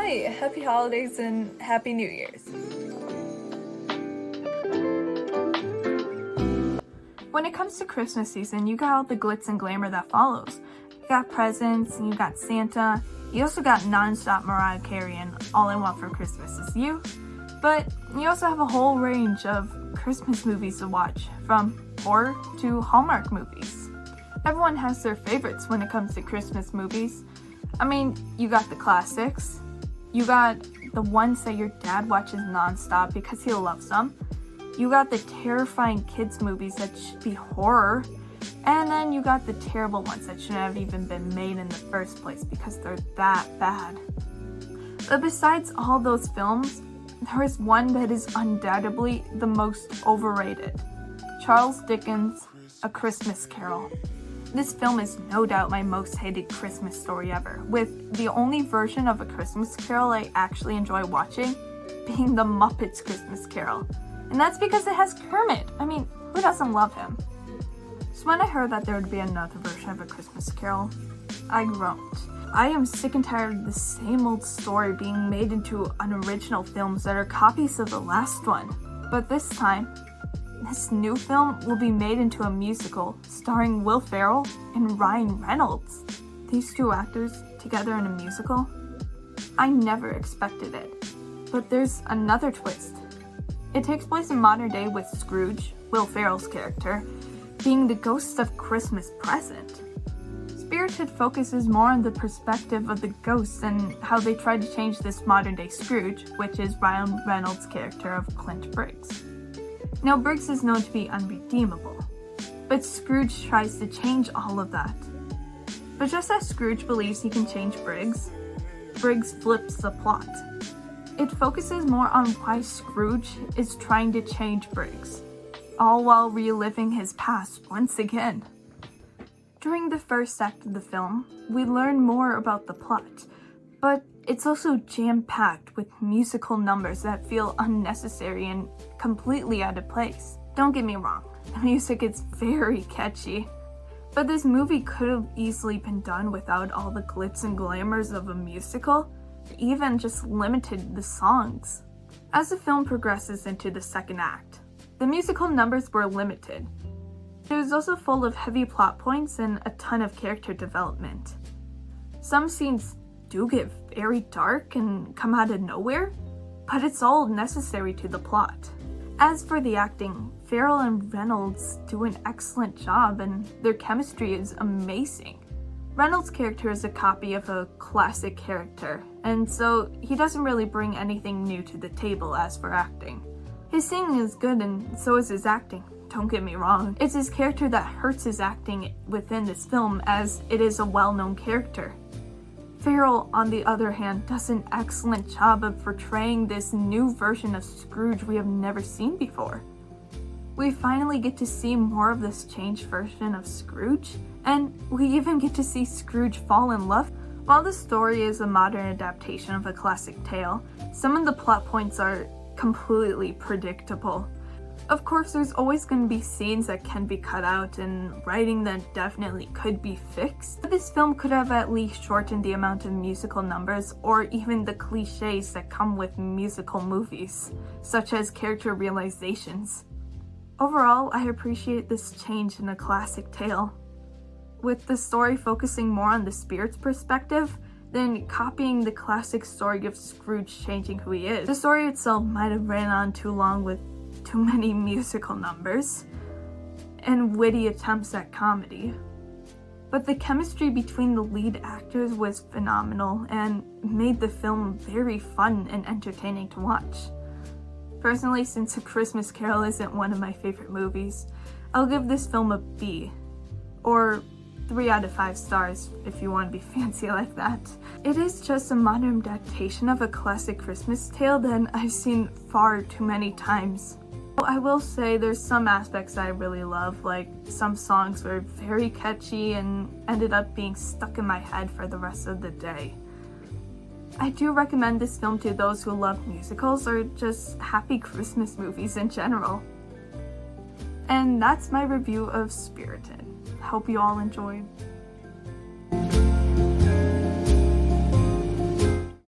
Hi, happy holidays and happy New Year's. When it comes to Christmas season, you got all the glitz and glamour that follows. You got presents, and you got Santa. You also got non-stop Mariah Carey and All I Want for Christmas Is You. But you also have a whole range of Christmas movies to watch, from horror to Hallmark movies. Everyone has their favorites when it comes to Christmas movies. I mean, you got the classics. You got the ones that your dad watches non-stop because he loves them. You got the terrifying kids movies that should be horror. And then you got the terrible ones that shouldn't have even been made in the first place because they're that bad. But besides all those films, there is one that is undoubtedly the most overrated. Charles Dickens' A Christmas Carol. This film is no doubt my most hated Christmas story ever, with the only version of A Christmas Carol I actually enjoy watching being the Muppets Christmas Carol. And that's because it has Kermit. I mean, who doesn't love him? So when I heard that there would be another version of A Christmas Carol, I groaned. I am sick and tired of the same old story being made into unoriginal films that are copies of the last one. But this time, this new film will be made into a musical starring Will Ferrell and Ryan Reynolds. These two actors together in a musical? I never expected it. But there's another twist. It takes place in modern day with Scrooge, Will Ferrell's character, being the ghost of Christmas Present. Spirited focuses more on the perspective of the ghosts and how they try to change this modern day Scrooge, which is Ryan Reynolds' character of Clint Briggs. Now, Briggs is known to be unredeemable, but Scrooge tries to change all of that. But just as Scrooge believes he can change Briggs, Briggs flips the plot. It focuses more on why Scrooge is trying to change Briggs, all while reliving his past once again. During the first act of the film, we learn more about the plot, but it's also jam-packed with musical numbers that feel unnecessary and completely out of place. Don't get me wrong, the music is very catchy, but this movie could have easily been done without all the glitz and glamours of a musical, or even just limited the songs. As the film progresses into the second act, the musical numbers were limited. It was also full of heavy plot points and a ton of character development. Some scenes do get very dark and come out of nowhere, but it's all necessary to the plot. As for the acting, Ferrell and Reynolds do an excellent job and their chemistry is amazing. Reynolds' character is a copy of a classic character, and so he doesn't really bring anything new to the table as for acting. His singing is good and so is his acting, don't get me wrong. It's his character that hurts his acting within this film as it is a well-known character. Ferrell, on the other hand, does an excellent job of portraying this new version of Scrooge we have never seen before. We finally get to see more of this changed version of Scrooge, and we even get to see Scrooge fall in love. While the story is a modern adaptation of a classic tale, some of the plot points are completely predictable. Of course, there's always going to be scenes that can be cut out and writing that definitely could be fixed. But this film could have at least shortened the amount of musical numbers or even the cliches that come with musical movies, such as character realizations. Overall, I appreciate this change in a classic tale, with the story focusing more on the spirit's perspective than copying the classic story of Scrooge changing who he is. The story itself might have ran on too long with too many musical numbers and witty attempts at comedy. But the chemistry between the lead actors was phenomenal and made the film very fun and entertaining to watch. Personally, since A Christmas Carol isn't one of my favorite movies, I'll give this film a B, or 3 out of 5 stars if you want to be fancy like that. It is just a modern adaptation of a classic Christmas tale that I've seen far too many times. I will say there's some aspects that I really love, like some songs were very catchy and ended up being stuck in my head for the rest of the day. I do recommend this film to those who love musicals or just happy Christmas movies in general. And that's my review of Spirited. Hope you all enjoyed.